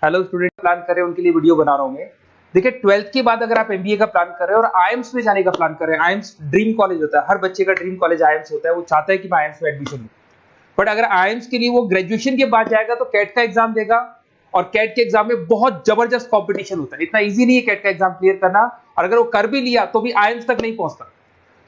Hello student, plan कर रहे हैं उनके लिए वीडियो बना रहा हूं मैं। देखिए 12th के बाद अगर आप एमबीए का प्लान कर रहे हैं और आईएम्स में जाने का प्लान कर रहे हैं, आईएम्स ड्रीम कॉलेज होता है, हर बच्चे का ड्रीम कॉलेज आईएम्स होता है। वो चाहता है कि मैं आईएम्स में एडमिशन लूं, बट अगर आईएम्स के लिए वो ग्रेजुएशन के बाद जाएगा तो कैट का एग्जाम देगा, और कैट के एग्जाम में बहुत जबरदस्त कॉम्पिटिशन होता है। इतना ईजी नहीं है कैट का एग्जाम क्लियर करना, और अगर वो कर भी लिया तो भी आईएम्स तक नहीं पहुंचता।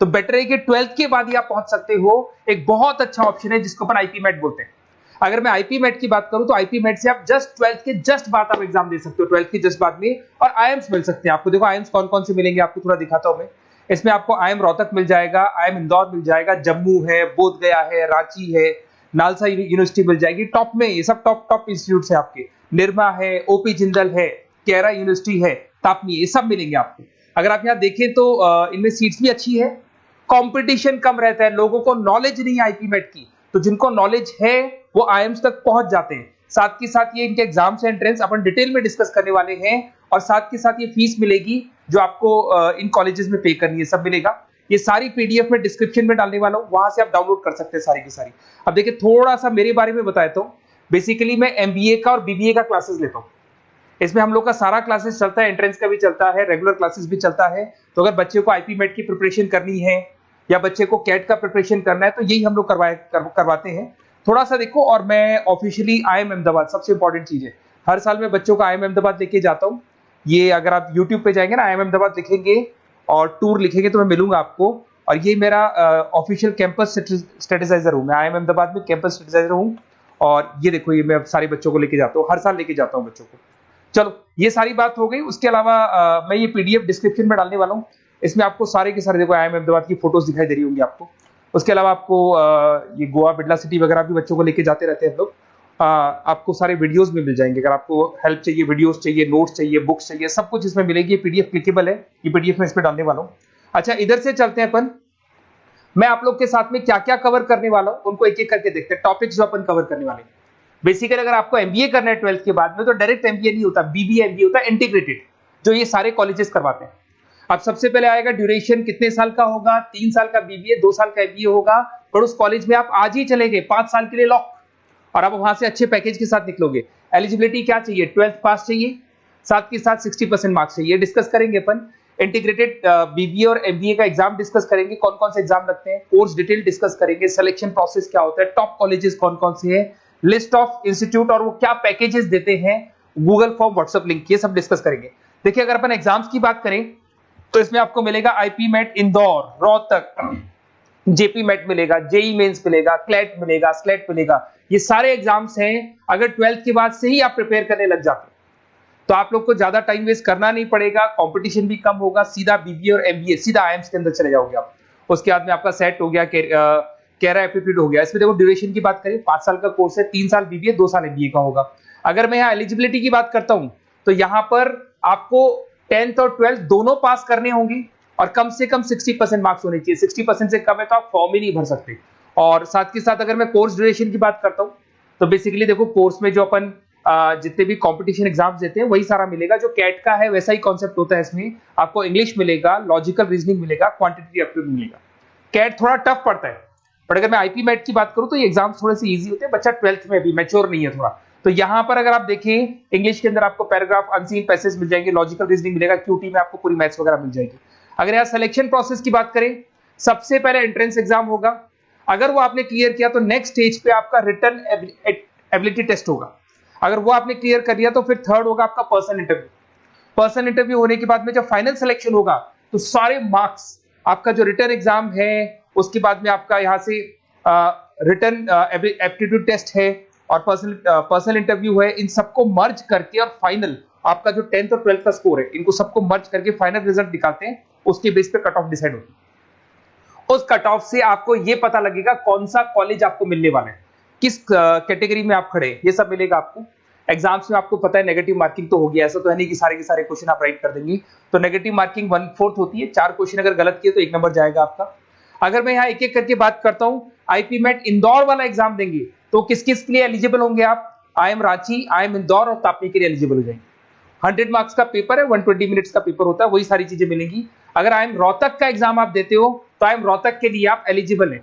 तो बेटर है कि 12th के बाद ही आप पहुंच सकते हो। एक बहुत अच्छा ऑप्शन है जिसको अपन आईपी मेट बोलते हैं। अगर मैं आईपी मेट की बात करूं तो आईपी मेट से आप जस्ट 12th के जस्ट बाद आप एग्जाम दे सकते हो, 12th के जस्ट बाद में, और आईएम्स मिल सकते हैं आपको। देखो आईएम्स कौन कौन से मिलेंगे आपको थोड़ा दिखाता हूं मैं। इसमें आपको आईएम रोहतक मिल जाएगा, आईएम इंदौर मिल जाएगा, जम्मू है, बोधगया है, रांची है, नालसा यूनिवर्सिटी मिल जाएगी। टॉप में ये सब टॉप टॉप इंस्टीट्यूट है आपके। निर्मा है, ओपी जिंदल है, केरा यूनिवर्सिटी है, तापनी, ये सब मिलेंगे आपको। अगर आप यहाँ देखें तो इनमें सीट्स भी अच्छी है, कंपटीशन कम रहता है, लोगों को नॉलेज नहीं है आईपी मेट की, तो जिनको नॉलेज है वो आईएम्स तक पहुंच जाते हैं। साथ के साथ ये इनके एग्जाम से एंट्रेंस अपन डिटेल में डिस्कस करने वाले हैं, और साथ के साथ ये फीस मिलेगी जो आपको इन कॉलेजेस में पे करनी है, सब मिलेगा। ये सारी पीडीएफ में डिस्क्रिप्शन में डालने वाला हूं, वहां से आप डाउनलोड कर सकते हैं सारी की सारी। अब देखिए थोड़ा सा मेरे बारे में बताता हूं। बेसिकली मैं एमबीए का और बीबीए का क्लासेस लेता हूं। इसमें हम लोग का सारा क्लासेस चलता है, एंट्रेंस का भी चलता है, रेगुलर क्लासेस भी चलता है। तो अगर बच्चे को आईपी मेट की प्रिपरेशन करनी है या बच्चे को कैट का प्रिपरेशन करना है तो यही हम लोग करवाते हैं। थोड़ा सा देखो, और मैं ऑफिशियली आईएम अहमदाबाद, सबसे इंपॉर्टेंट चीज है, हर साल मैं बच्चों को आईएम अहमदाबाद लेके जाता हूँ। ये अगर आप यूट्यूब पे जाएंगे ना, आईएम अहमदाबाद लिखेंगे और टूर लिखेंगे तो मैं मिलूंगा आपको। और ये मेरा ऑफिशियल कैंपस स्ट्रेटेजाइजर हूँ, मैं आईएम अहमदाबाद में कैंपस स्ट्रेटेजाइजर हूँ। और ये देखो, ये मैं सारे बच्चों को लेके जाता हूँ, हर साल लेके जाता हूँ बच्चों को। चलो ये सारी बात हो गई। उसके अलावा मैं ये पीडीएफ डिस्क्रिप्शन में डालने वाला हूँ। इसमें आपको सारे के सारे, देखो आईएम अहमदाबाद की फोटोज दिखाई दे रही होंगी आपको। उसके अलावा आपको ये गोवा, बिरला सिटी वगैरह भी बच्चों को लेके जाते रहते हैं हम लोग। आपको सारे वीडियोस में मिल जाएंगे। अगर आपको हेल्प चाहिए, वीडियोस चाहिए, नोट्स चाहिए, बुक्स चाहिए, सब कुछ इसमें मिलेगी। ये पीडीएफ क्लिकेबल है, ये पीडीएफ में इसमें डालने वाला हूँ। अच्छा, इधर से चलते हैं अपन। मैं आप लोग के साथ में क्या क्या कवर करने वाला हूँ उनको एक एक करके देखते हैं, टॉपिक्स जो अपन कवर करने वाले हैं। बेसिकली अगर आपको एमबीए करना है 12th के बाद में तो डायरेक्ट एमबीए नहीं होता, बीबीए एमबीए होता है, इंटीग्रेटेड, जो ये सारे कॉलेजेस करवाते हैं। अब सबसे पहले आएगा ड्यूरेशन, कितने साल का होगा? 3 साल का बीबीए, 2 साल का एमबीए होगा। पर उस कॉलेज में आप आज ही चले गए 5 साल के लिए लॉक, और आप वहां से अच्छे पैकेज के साथ निकलोगे। एलिजिबिलिटी क्या चाहिए? 12th पास चाहिए, साथ के साथ 60% मार्क्स चाहिए। डिस्कस करेंगे अपन इंटीग्रेटेड बीबीए और एमबीए का एग्जाम डिस्कस करेंगे, कौन कौन से एग्जाम लगते हैं, कोर्स डिटेल डिस्कस करेंगे, सिलेक्शन प्रोसेस क्या होता है, टॉप कॉलेजेस कौन कौन से हैं, लिस्ट ऑफ इंस्टीट्यूट और वो क्या पैकेजेस देते हैं, गूगल फॉर्म, व्हाट्सएप लिंक, ये सब डिस्कस करेंगे। देखिए अगर अपन एग्जाम्स की बात करें तो इसमें आपको मिलेगा IPMAT Indore, Rohtak, JIPMAT मिलेगा, जेई मेंस मिलेगा, क्लैट मिलेगा, स्लेट मिलेगा। ये सारे एग्जाम्स हैं। अगर 12th के बाद से ही आप प्रिपेयर करने लग जाते तो आप लोग को ज्यादा टाइम वेस्ट करना नहीं पड़ेगा, कंपटीशन भी कम होगा, सीधा बीबीए और एमबीए सीधा आईएम्स के अंदर चले जाओगे आप। उसके बाद में आपका सेट हो गया, कैरा एप्टीट्यूड हो गया। इसमें देखो ड्यूरेशन की बात करें, 5 साल का कोर्स है, 3 साल बीबीए, 2 साल एमबीए का होगा। अगर मैं यहाँ एलिजिबिलिटी की बात करता हूं तो यहाँ पर आपको 10th और 12th दोनों पास करने होंगे, और कम से कम 60% मार्क्स होने चाहिए। 60% से कम है तो आप फॉर्म ही नहीं भर सकते। और साथ के साथ अगर मैं कोर्स ड्यूरेशन की बात करता हूं तो बेसिकली देखो कोर्स में जो अपन जितने भी कंपटीशन एग्जाम्स देते हैं वही सारा मिलेगा। जो कैट का है वैसा ही कॉन्सेप्ट होता है। इसमें आपको इंग्लिश मिलेगा, लॉजिकल रीजनिंग मिलेगा, क्वांटिटेटिव एप्टीट्यूड मिलेगा। कैट थोड़ा टफ पड़ता है, बट अगर मैं आईपी मेट की बात करूं तो ये एग्जाम्स थोड़े से इजी होते हैं। बच्चा 12th में भी मैच्योर नहीं है थोड़ा, तो यहां पर अगर आप देखें इंग्लिश के अंदर आपको पैराग्राफ, अनसीन पैसेज मिल जाएंगे, लॉजिकल रीजनिंग मिलेगा, क्यूटी में आपको पूरी मैथ्स वगैरह मिल जाएगी। अगर यहाँ सिलेक्शन प्रोसेस की बात करें, सबसे पहले एंट्रेंस एग्जाम होगा। अगर वो आपने क्लियर किया तो नेक्स्ट स्टेज पे आपका रिटन एबिलिटी टेस्ट होगा। अगर वो आपने क्लियर कर लिया तो फिर थर्ड होगा आपका पर्सनल इंटरव्यू। पर्सनल इंटरव्यू होने के बाद में जब फाइनल सिलेक्शन होगा तो सारे मार्क्स, आपका जो रिटन एग्जाम है, उसके बाद में आपका यहाँ से रिटन एप्टीट्यूड टेस्ट है और पर्सनल इंटरव्यू है, इन सबको मर्ज करके और फाइनल आपका जो 10th और 12th का स्कोर है, इनको सबको मर्ज करके फाइनल रिजल्ट निकालते हैं। उसके बेस पे कट ऑफ डिसाइड होती है। उस कट ऑफ से आपको ये पता लगेगा कौन सा कॉलेज आपको मिलने वाला है, किस कैटेगरी में आप खड़े, ये सब मिलेगा आपको। एग्जाम्स में आपको पता है नेगेटिव मार्किंग तो होगी, ऐसा तो है नहीं कि सारे के सारे क्वेश्चन आप राइट कर देंगे। तो नेगेटिव मार्किंग 1/4 होती है, 4 क्वेश्चन अगर गलत किए तो 1 नंबर जाएगा आपका। अगर मैं यहाँ एक एक करके बात करता हूँ, आईपी मेट इंदौर वाला एग्जाम देंगे तो किस किस के लिए एलिजिबल होंगे आप? आईएम रांची, आईएम इंदौर और तापनी के लिए एलिजिबल हो जाएंगे। 100 मार्क्स का पेपर है, 120 मिनट्स का पेपर होता है, वही सारी चीजें मिलेंगी। अगर आईएम रोहतक का एग्जाम आप देते हो तो आईएम रोहतक के लिए आप एलिजिबल है।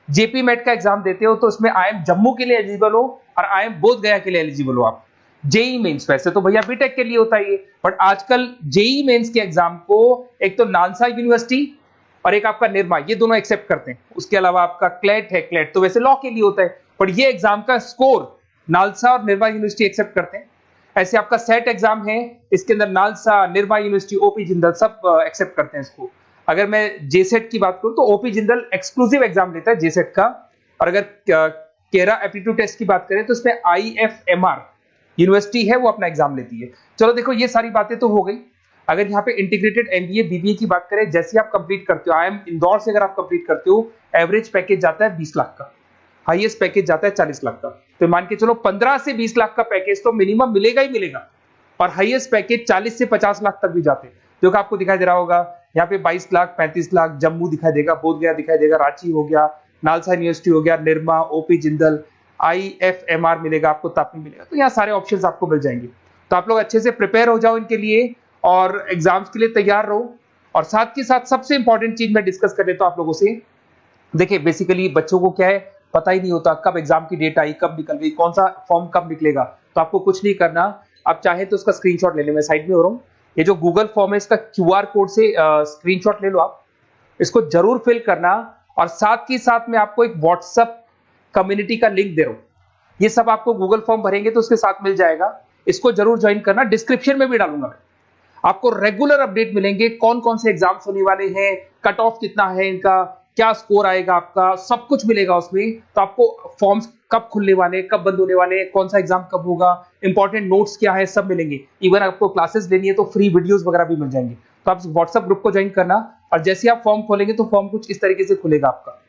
जेपी मेट का एग्जाम देते हो तो उसमें आईएम जम्मू के लिए एलिजिबल हो और आईएम बोधगया के लिए एलिजिबल हो आप। जेई मेंस वैसे तो भैया बीटेक के लिए होता है ये, बट आजकल जेई मेंस के एग्जाम को एक तो नालसा यूनिवर्सिटी और एक आपका निर्मा, ये दोनों एक्सेप्ट करते हैं। उसके अलावा आपका क्लेट है, क्लेट तो वैसे लॉ के लिए होता है, पर ये एग्जाम का स्कोर नालसा और निर्मा यूनिवर्सिटी एक्सेप्ट करते हैं। ऐसे आपका सेट एग्जाम है, इसके अंदर NALSA, Nirma university, OP Jindal सब एक्सेप्ट करते हैं इसको। अगर मैं जेसेट की बात करूं तो ओपी जिंदल एक्सक्लूसिव एग्जाम लेता है जेसेट का, और अगर केरा एप्टीट्यूड टेस्ट की बात करें तो इसमें आईएफएमआर यूनिवर्सिटी है वो अपना एग्जाम लेती है। चलो देखो ये सारी बातें तो हो गई। अगर यहाँ पे इंटीग्रेटेड एमबीए बीबीए की बात करें, जैसे आप कंप्लीट करते हो, आईएम इंदौर से अगर आप कंप्लीट करते हो, एवरेज पैकेज जाता है 20 लाख का, हाईएस्ट पैकेज जाता है 40 लाख का। तो मान के चलो 15 से 20 लाख का पैकेज तो मिनिमम मिलेगा ही मिलेगा, और हाईएस्ट पैकेज 40 से 50 लाख तक भी जाते हैं, जो कि आपको दिखाई दे रहा होगा यहाँ पे 22 लाख, 35 लाख, जम्मू दिखाई देगा, बोधगया दिखाई देगा, रांची हो गया, नालसा यूनिवर्सिटी हो गया, निर्मा, ओपी जिंदल, आईएफएमआर मिलेगा आपको, तापी मिलेगा। तो यहाँ सारे ऑप्शंस आपको मिल जाएंगे। तो आप लोग अच्छे से प्रिपेयर हो जाओ इनके लिए और एग्जाम्स के लिए तैयार रहो। और साथ के साथ सबसे इंपॉर्टेंट चीज मैं डिस्कस कर लेता हूं आप लोगों से। देखिए बेसिकली बच्चों को क्या है, पता ही नहीं होता कब एग्जाम की डेट आई, कब निकल गई, कौन सा फॉर्म कब निकलेगा। तो आपको कुछ नहीं करना, आप चाहे तो उसका स्क्रीनशॉट ले ले, मैं साइड में हो रहा हूँ। ये जो गूगल फॉर्म है इसका क्यूआर कोड से स्क्रीनशॉट ले लो, आप इसको जरूर फिल करना। और साथ ही साथ मैं आपको एक व्हाट्सएप कम्युनिटी का लिंक दे रहा हूं, ये सब आपको गूगल फॉर्म भरेंगे तो उसके साथ मिल जाएगा, इसको जरूर ज्वाइन करना। डिस्क्रिप्शन में भी डालूंगा मैं, आपको रेगुलर अपडेट मिलेंगे, कौन कौन से एग्जाम्स होने वाले हैं, कट ऑफ कितना है इनका, क्या स्कोर आएगा आपका, सब कुछ मिलेगा उसमें। तो आपको फॉर्म्स कब खुलने वाले, कब बंद होने वाले, कौन सा एग्जाम कब होगा, इंपॉर्टेंट नोट्स क्या है, सब मिलेंगे। इवन आपको क्लासेस लेनी है तो फ्री वीडियोस वगैरह भी मिल जाएंगे। तो आप व्हाट्सएप ग्रुप को ज्वाइन करना, और जैसे आप फॉर्म खोलेंगे तो फॉर्म कुछ इस तरीके से खुलेगा आपका।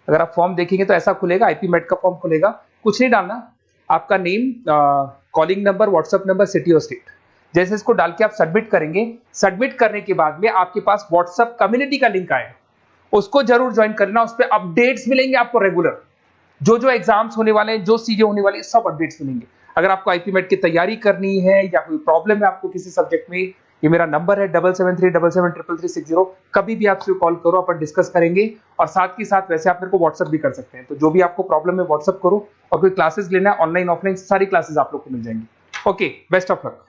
अगर आप फॉर्म देखेंगे तो ऐसा खुलेगा, आईपी मेट का फॉर्म खुलेगा, कुछ नहीं डालना, आपका name, calling number, WhatsApp number, city और स्टेट, जैसे इसको डाल के आप सबमिट करेंगे। सबमिट करने के बाद में आपके पास व्हाट्सएप कम्युनिटी का लिंक आएगा, उसको जरूर ज्वाइन करना। उस पर अपडेट्स मिलेंगे आपको रेगुलर, जो जो एग्जाम्स होने वाले हैं, जो चीजें होने वाली है, सब अपडेट्स मिलेंगे। अगर आपको आईपी मेट की तैयारी करनी है या कोई प्रॉब्लम है आपको किसी सब्जेक्ट में, ये मेरा नंबर है 7737733360, कभी भी आपसे कॉल करो, अपन डिस्कस करेंगे। और साथ ही साथ वैसे आप मेरे को व्हाट्सएप भी कर सकते हैं, तो जो भी आपको प्रॉब्लम है व्हाट्सएप करो। और कोई क्लासेस लेना है ऑनलाइन ऑफलाइन, सारी क्लासेस आप लोग को मिल जाएंगी। Okay, best of luck.